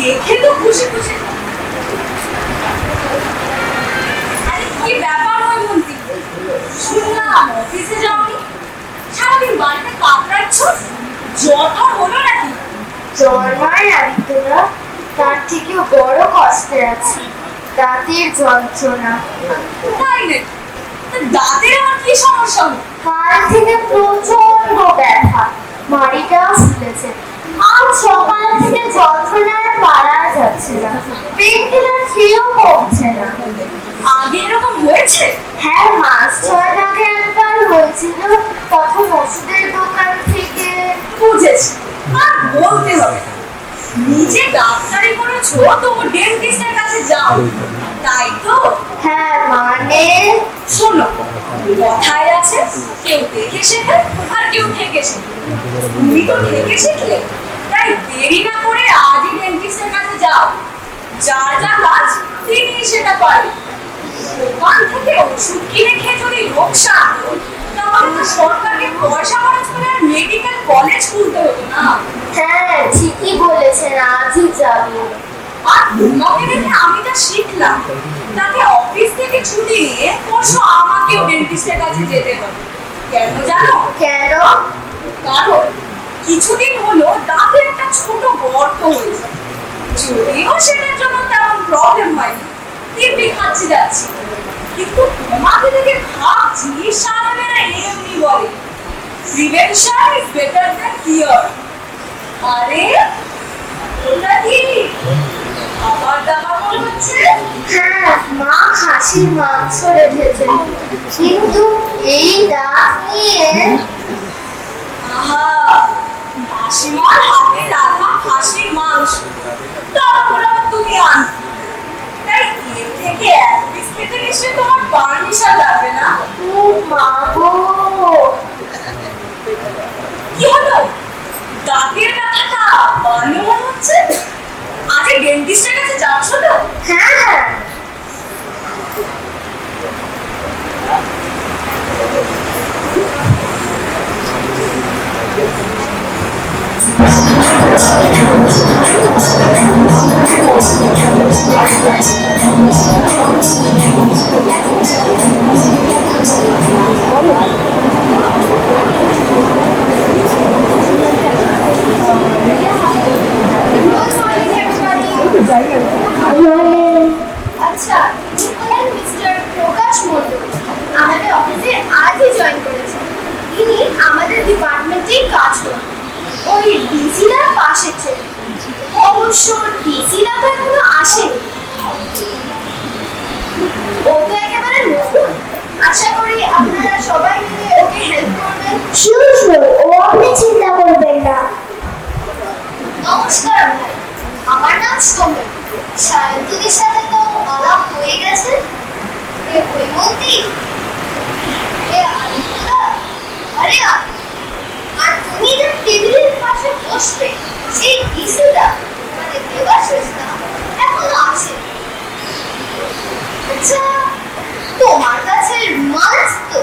দেখে তো খুশি খুশি। আরে কি ব্যাপার মন্ত্রী, শুনলাম অফিসে যাওনি, সারাদিন বাড়িতে কাতরাচ্ছ, জ্বর হলো নাকি? জ্বর নয় আদিত্যরা, তার থেকেও বড় কষ্টে আছি, দাঁতের যন্ত্রণা। তাই নাকি? দাঁতের আমার কি সমস্যা? কাল থেকে প্রচন্ড ব্যথা, মাড়িটাও ফুলেছে। আজ সকাল থেকে যন্ত্রণায় পারা যাচ্ছে না, পেন কিলার খেয়েও কমছে না। আগে এরকম হয়েছে? হ্যাঁ, মাস 6 আগে একবার হয়েছিল, তখন ওষুধের দোকান থেকে। বুঝেছি, আর বলতে হবে, নিজে ডাক্তারি করেছো তো ডেন্টিস্টের কাছে যাও, তাই তো? হ্যাঁ মানে শোনো, কথায় আছে কেউ দেখে শেখে আর কেউ থেকে শেখে। তুমি তো থেকে শিখলে, তাই দেরি না করে আজই ডেন্টিস্টের কাছে যাও। যার যা কাজ তিনি সেটা পারেন। দোকান থেকে ওষুধ কিনে খেয়ে যদি রোগ সারতো, তাহলে তো সরকারকে পয়সা খরচ করে আর মেডিকেল কলেজ খুলতে হতো না। হ্যাঁ ঠিকই বলেছেন, আজই যাবো। আর তোমাকে দেখে আমি যা শিখলাম, তাকে অফিস থেকে ছুটি নিয়ে পরশু আমাকেও ডেন্টিস্টের কাছে যেতে হবে। কেন জানো? কেন? কারণ কিছুদিন হলো দাঁতে একটা ছোট গর্ত হয়েছে। যদিও সেটার জন্য তেমন প্রবলেম হয়নি, দিব্যি খাচ্ছি যাচ্ছি, কিন্তু তোমাকে দেখে ভাবছি সারাবেলা এমনি বলে prevention is better than cure. আরে ওটা কি আবার দাবা মনে হচ্ছে? হ্যাঁ, মা খাসির মাংস রেখেছে, কিন্তু এই দাঁত নিয়ে। আহা, মাসিমার হাতে রাখা খাসির মাংস, তারপর আবার তুমি আনতে, তাই এর থেকে এক পিস খেতে নিশ্চয়ই তোমার পারমিশন লাগবে না? ও মা গো, কি হলো? দাঁতের ব্যথাটা বাড়লো মনে হচ্ছে। আজ ডেন্টিস্টের কাছে যাচ্ছ তো? হ্যাঁ হ্যাঁ। আচ্ছা, মিস্টার প্রকাশ মণ্ডল আমাদের অফিসে আজই জয়েন করেছেন। তিনি আমাদের ডিপার্টমেন্টেই কাজ করেন, ওই ডিসিলার পাশে ছেলে। অবশ্য ডিসিলা তো এখনো আসেনি, ও তো একেবারে নতুন। আশা করি আপনারা সবাই মিলে ওকে হেল্প করবেন। শিওর শিওর, ও আপনি চিন্তা করবেন না। নমস্কার ভাই, আমার নাম সৌমেন। সায়ন্তীদের সাথে তো আলাপ হয়ে গেছে। এ হৈমন্তী, এ আদিত্যদা, আরে আর তুমি যে টেবিলের পাশে বসবে, সেই ডিসিটা মানে দেবাশিস দা এখনো আসে। আচ্ছা, তোমার কাছে রুমাল তো?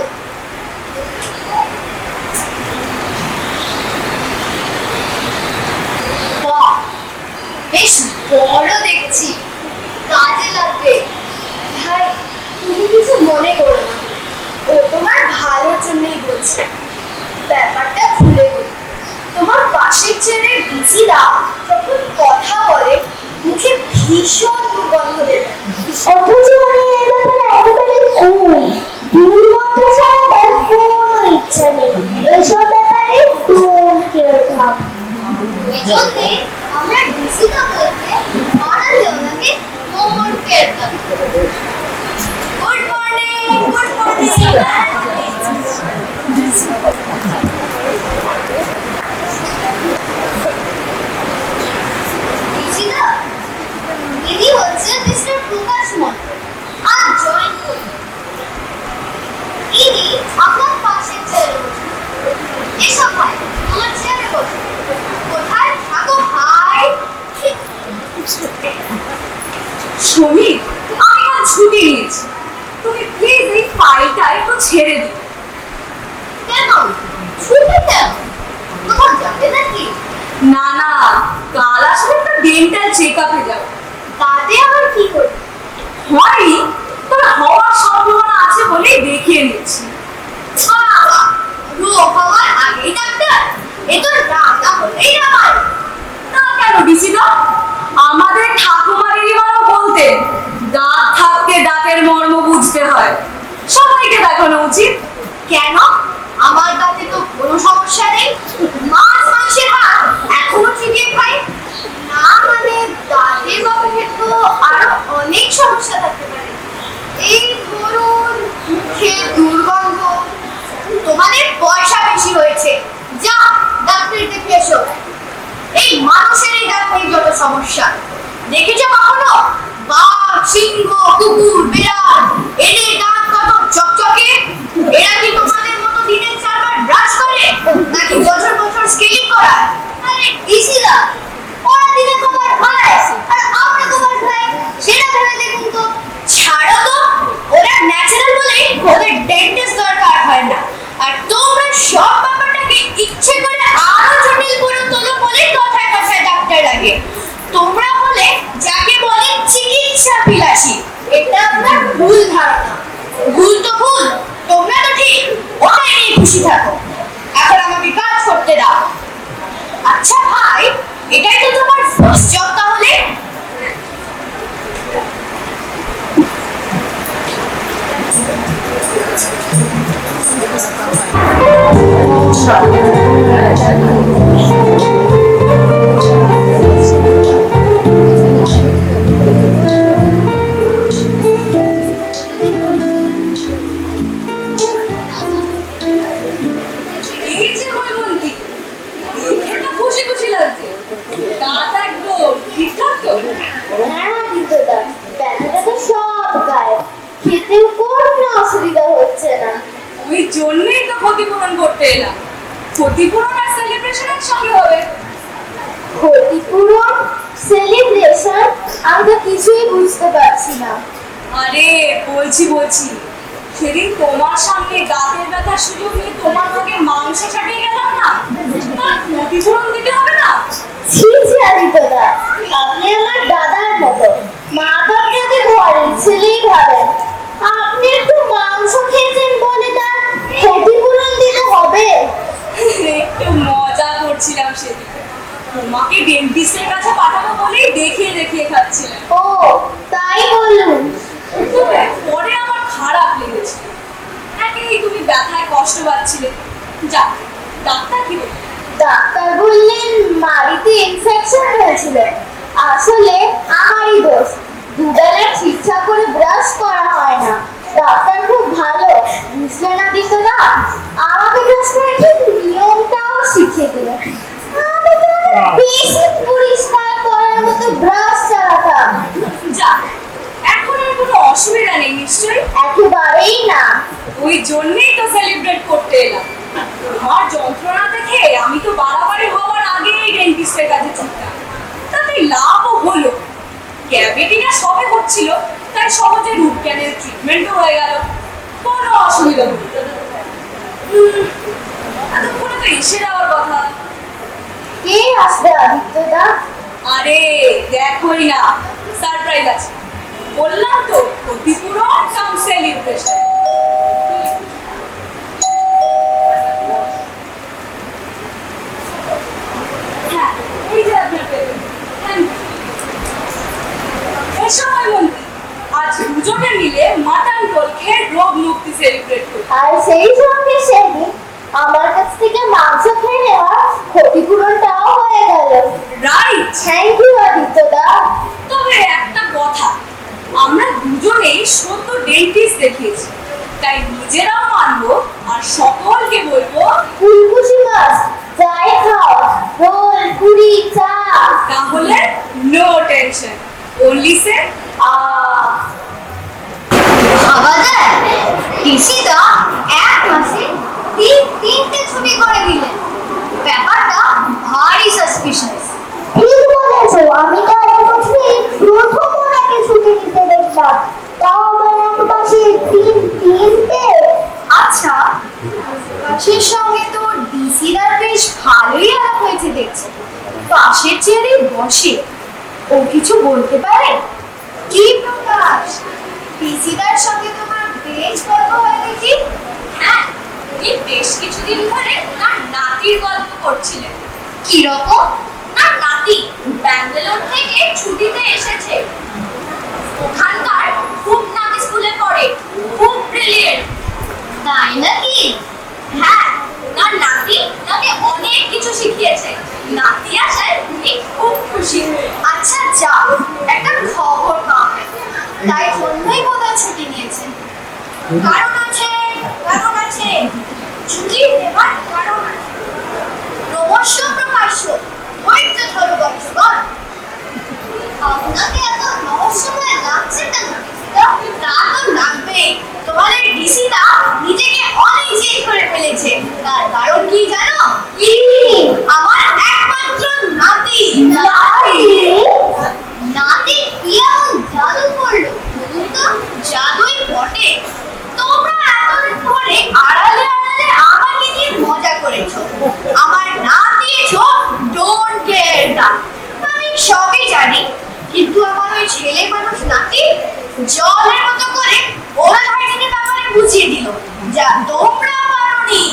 বাহ, বেশ বড় দেখছি, কাজে লাগবে। ভাই তুমি কিছু মনে করো না, ও তোমার ভালোর জন্যই বলছে। ব্যাপারটা খুলে বলি, তোমার পাশের ছেলের ডিসিরা যখন কথা বলে মুখে ভীষণ দুর্গন্ধ বের হয়, অথচ আমি এই ব্যাপারে একেবারে কুল, দুর্গন্ধ ছাড়া যদি আমরা দূষিত বলতে বাড়ালে ওনাকে কোমর কেয়ার গুড মর্নিং গুড ইনি হচ্ছে মিস্টার প্রকাশ মন্ডল আর জয়েন করুন ইনি আপনার পাশে চেয়ারে বসুন এসব ভাই আমার চেয়ারে বসুন কোথায় থাকো ভাই সমীর, আমি আজ ছুটি নিয়েছি, তুমি প্লিজ এই ফাইলটা একটু ছেড়ে দিও। কেন ছুটি কেন কোথাও যাবে নাকি না না, কাল আসলে একটা ডেন্টাল চেক আপে যাও। তাতে আবার কি করবে হয়নি, তবে হওয়ার সম্ভাবনা আছে বলেই দেখিয়ে নিচ্ছি। বাবা রোগ হওয়ার আগেই ডাক্তার এ তো রাগা হলেই না হয় না কেন ডিসিদা, আমাদের ঠাকুমা দিদিমারও বলতেন দাঁত থাকতে দাঁতের মর্ম বুঝতে হয়, সবাইকে দেখানো উচিত। কেন আমার দাঁতে তো কোনো সমস্যা নেই মাছ মাংসের হাত এখনো চিবিয়ে খাই না মানে দাঁতের ব্যাপারে তো আরো অনেক সমস্যা থাকতে পারে এই ধরুন মুখে দুর্গন্ধ তোমাদের পয়সা বেশি হয়েছে যা ডাক্তার দেখে এসো এই মানুষের এই দাঁত নিয়ে যত সমস্যা দেখেছো কখনো বাঘ সিংহ কুকুর বিড়াল এদের দাঁত কত চকচকে এরা কি তোমাদের মতো দিনে 4 বার ব্রাশ করে নাকি বছর বছর স্কেলিং করায় আরে ইসিরা ওরা দিনে কবার খায় আর আমরা কবার খাই সেটা ভেবে দেখুন তো ছাড়ো তো ওরা ন্যাচারাল বলে ওদের ডেন্টিস্ট দরকার হয় না আর তোমরা সব ব্যাপারটাকে ইচ্ছে করে আরো জটিল করে তোলো বলেই কথায় কথায় ডাক্তার লাগে তোমরা হলে যাকে বলে চিকিৎসা বিলাসী এটা আপনার ভুল ধারণা ভুল তো ভুল তোমরা তো ঠিক ওটাই নিয়ে খুশি থাকো এখন আমাকে কাজ করতে দাও আচ্ছা ভাই এটাই তো তোমার ফার্স্ট জব তাহলে এই যে ময়মন্তী, এটা খুশি খুশি লাগছে, দাঁত একদম ঠিকঠাক তো? হ্যাঁ দিদা ব্যথাটা তো সব গায়ে খেতেও কোনো অসুবিধা হচ্ছে না ওই জন্যই তো ক্ষতিপূরণ করতে এলাম। ক্ষতিপূরণ আর সেলিব্রেশন একসঙ্গে হবে। ক্ষতিপূরণ সেলিব্রেশন আমি তো কিছুই বুঝতে পারছি না আরে বলছি সেদিন তোমার সামনে দাঁতের ব্যথার সুযোগ নিয়ে তোমার ভাগে মাংস চাটিয়ে গেলাম না, তার ক্ষতিপূরণ দিতে হবে না? ছি ছি আদিত্যদা আপনি আমার দাদার মতো মা বাবাকে ঘরের ছেলেই ভাবেন আপনি একটু মাংস খেয়েছেন বলে তার ক্ষতিপূরণ দিতে হবে একটু মজা করছিলাম সেদিন, তোমাকে ডেন্টিস্টের কাছে পাঠাবো বলেই দেখিয়ে দেখিয়ে খাচ্ছিলাম। ও তাই বলুন তবে পরে আমার খারাপ লেগেছে, একেই তুমি ব্যথায় কষ্ট পাচ্ছিলে। যা, ডাক্তার কি বলল? ডাক্তার বললেন মাড়িতে ইনফেকশন হয়েছিল আসলে আমারই দোষ দুবেলা ঠিকঠাক করে ব্রাশ করা হয় না ডাক্তার খুব ভালো বুঝলে না দিতদা আমাকে ব্রাশ করার ঠিক নিয়মটাও শিখিয়ে দিল আমি তো বেশি পরিষ্কার করার মতো ব্রাশ চালাতাম যা, এখন আর কোনো অসুবিধা নেই নিশ্চয়ই? একেবারেই না ওই জন্যই তো সেলিব্রেট করতে এলাম। তোমার যন্ত্রণা দেখে আমি তো বাড়াবাড়ি হওয়ার আগেই ডেন্টিস্টের কাছে ছুটতাম, তাতে লাভও হলো। ক্যাভিটিটা সবে হচ্ছিল, তাই সহজে রুট ক্যানেল ট্রিটমেন্টও হয়ে গেল, কোনো অসুবিধা হলো না। এতক্ষণে তো এসে যাওয়ার কথা। কে আসবে আদিত্যদা আরে দেখোই না, সারপ্রাইজ আছে। বললাম তো ক্ষতিপূরণ কাম সেলিব্রেশন। হ্যাঁ, এই যে আপনার পেমেন্ট। Thank you. এসো ময়মন্তী, আজ দুজনে মিলে মাটন রোল খেয়ে রোগ মুক্তি সেলিব্রেট করি। আর সেই সঙ্গে সেদিন আমার কাছ থেকে মাংস খেয়ে নেওয়া ক্ষতিপূরণটাও হয়ে গেল থ্যাংক ইউ আদিত্যদা। তবে একটা কথা, আমরা দুজনেই সদ্য ডেন্টিস্ট দেখিয়েছি, তাই নিজেরাও মানবো আর সকলকে বলবো ফুলকুচি মাছ যাই খাও, রোল পুরি চা। তাহলে নো টেনশন, ওনলি সে ভাবা যায় পিসিদা এক মাসে তিনটে ছুটি করে দিলেন, ব্যাপারটা ভারী সাসপিশিয়াস। ঠিক বলেছো, আমি তো এক বছরে প্রথম ওনাকে ছুটি নিতে দেখলাম, তাও আমার এক মাসে তিনটে। আচ্ছা, পাশের সঙ্গে তো ডিসিদার বেশ ভালোই আলাপ হয়েছে দেখছি, পাশের চেয়ারে বসে ও কিছু বলতে পারে? কি প্রকাশ, ডিসিদার সঙ্গে তোমার বেশ গল্প হয় দেখি। হ্যাঁ, উনি বেশ কিছুদিন ধরে তার নাতির গল্প করছিলেন। কিরকম? তার নাতি ব্যাঙ্গালোর থেকে ছুটিতে এসেছে, ওখানকার খুব নামি স্কুলে পড়ে, খুব ব্রিলিয়েন্ট। তাই নাকি? হ্যাঁ, তার নাতি তাকে অনেক কিছু শিখিয়েছে, নাতি আসায় উনি খুব খুশি। আচ্ছা যাও, একটা খবর পাও, তাই জন্যই বোধহয় ছুটি নিয়েছে। কারণ আছে, কারণ আছে, ছুটি নেবার কারণ আছে। রহস্য প্রকাশ্য, ধৈর্য ধরো বৎসগণ। আপনাকে এত রহস্যময় লাগছে কেন? তা তো লাগবে, তোমাদের ডিসিটা নিজেকে অনেক চেঞ্জ করে ফেলেছে। তার কারণ কি জানো? কি? আমার একমাত্র নাতি। নাতি কি এমন জাদু করলো বলুন তো? জাদুই বটে। তোমরা এতদিন ধরে আড়ালে আড়ালে আমাকে নিয়ে মজা করেছো, আমার না দিয়েছো ডোন্ট কেয়ার টা। আমি সবই জানি, কিন্তু আমার ওই ছেলে মানুষ নাতি জলের মতো করে ওরা ভাইটিকে ব্যাপারে বুঝিয়ে দিল, যা তোমরা পারোনি।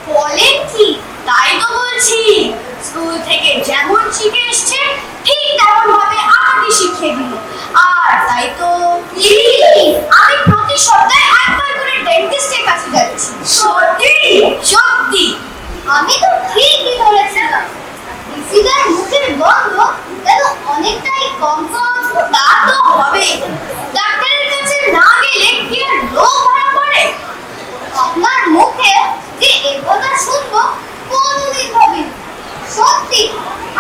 বলেন কি? তাই তো বলছি, স্কুল থেকে যেমন শিখে এসছে ঠিক তেমন ভাবে আমাকে শিখিয়ে দিল। আর তাই তো কি? আমি প্রতি সপ্তাহে একবার করে ডেন্টিস্টের কাছে যাচ্ছি। সত্যি সত্যি। আমি তো ঠিকই ধরেছিলাম, ডিসিদার মুখের গন্ধ যেন অনেকটাই কম কম। তা তো হবে, ডাক্তারের কাছে না গেলে কি আর রোগ ধরা পড়ে? আপনার মুখে যে একথা শুনবো কোনদিন ভাবিনি। সত্যি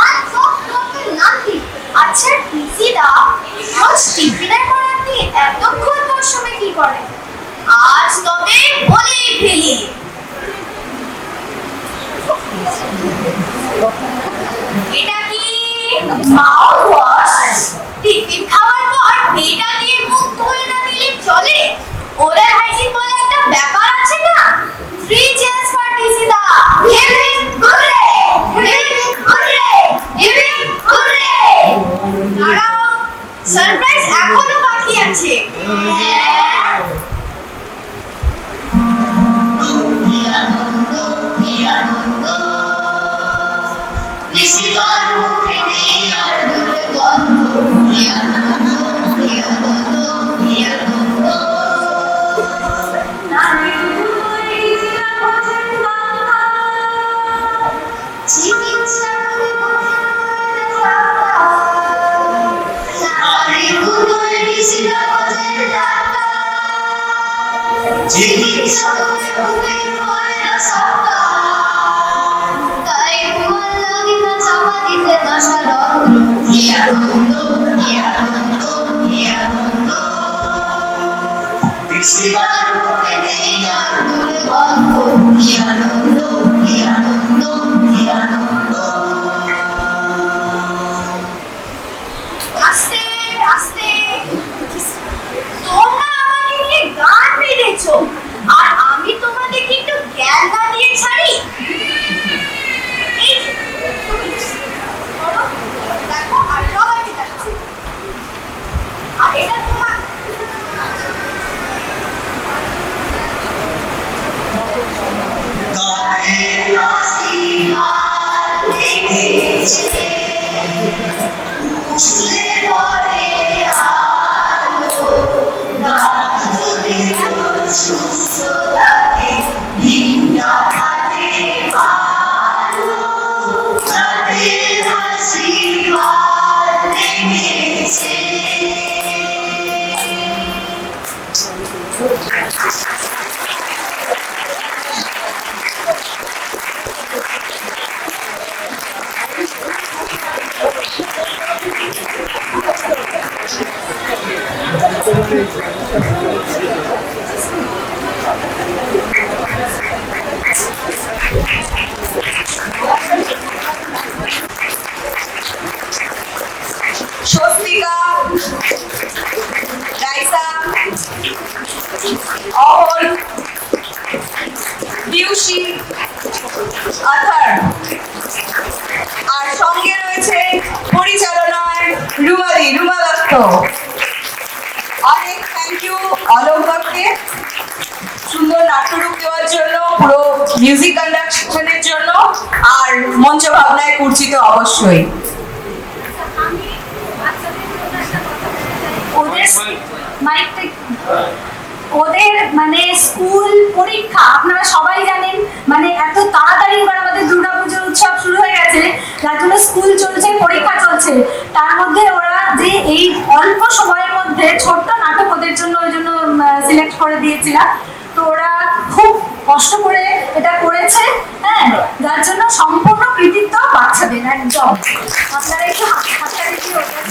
আর সব রকমের নাতি। আচ্ছা ডিসিদা, রোজ টিফিনের পর আপনি এতক্ষণ বসবে কি করেন? আজ তবে বলেই ফেলি। এটা কি মাউথ ওয়াশ? টিফিন খাওয়ার পর এটা দিয়ে মুখ ধুয়ে না নিলে চলে? ওরাল হাইজিন বলে একটা ব্যাপার আছে না। 3 cheers for ডিসিদা। গিভিং গুডরে, গিভিং গুডরে, গিভিং গুডরে। দাঁড়াও, সারপ্রাইজ এখনো বাকি আছে। ডিসিদার মুখে নেই আর দূরে গন্ধ, কি আনন্দ, কি আনন্দ, কি আনন্দ। চিকিৎসা করে নারীগুলোর ডিসিদা খোঁজেন ডাক্তার, চিকিৎসা করে হয় না সপ্তাহ। তাই তোমার লাগে না চাপা দিতে দশা রন্ধ্র, কি আনন্দ, কি আনন্দ, কি আনন্দ। ডিসিদার মুখে নেই আর দূরে গন্ধ, কি আনন্দ, কি আনন্দ, কি আনন্দ। আস্তে আস্তে, তোমরা আমাকে নিয়ে গান বেঁধেছো আর আমি তোমাদেরকে একটু জ্ঞান না দিয়ে ছাড়ি? এই যে, তুমি করো, দেখো আর সবাইকে দেখাচ্ছি। আর এটা তোমার গানের আশীর্বাদ দেখেছে, বুঝলে পরে আলো, গান যদি সুস্থ থাকে দিনটা কাটে ভালো, তাদের আশীর্বাদ পিউষি, আথার, আর সঙ্গে রয়েছে পরিচালনায় রুমা দত্ত। অনেক থ্যাংক ইউ অলোক দত্তকে সুন্দর নাট্যরূপ দেওয়ার জন্য, পুরো মিউজিক কন্ডাকশনের জন্য, আর মঞ্চ ভাবনায় কুর্চিত অবশ্যই। ওদের মাইকটা ওদের মানে স্কুল পরীক্ষা আপনারা সবাই জানেন, মানে এত তাড়াতাড়ি এবার আমাদের দুর্গাপুজোর উৎসব শুরু হয়ে গেছে, যার জন্য স্কুল চলছে, পরীক্ষা চলছে, তার মধ্যে ওরা যে এই অল্প সময়ের মধ্যে ছোট্ট নাটক ওদের জন্য ওই জন্য সিলেক্ট করে দিয়েছিলাম, তো ওরা খুব কষ্ট করে এটা করেছে, হ্যাঁ, যার জন্য সম্পূর্ণ কৃতিত্ব বাচ্চাদের একদম। আপনারা একটু হাততালি দিয়ে ওদের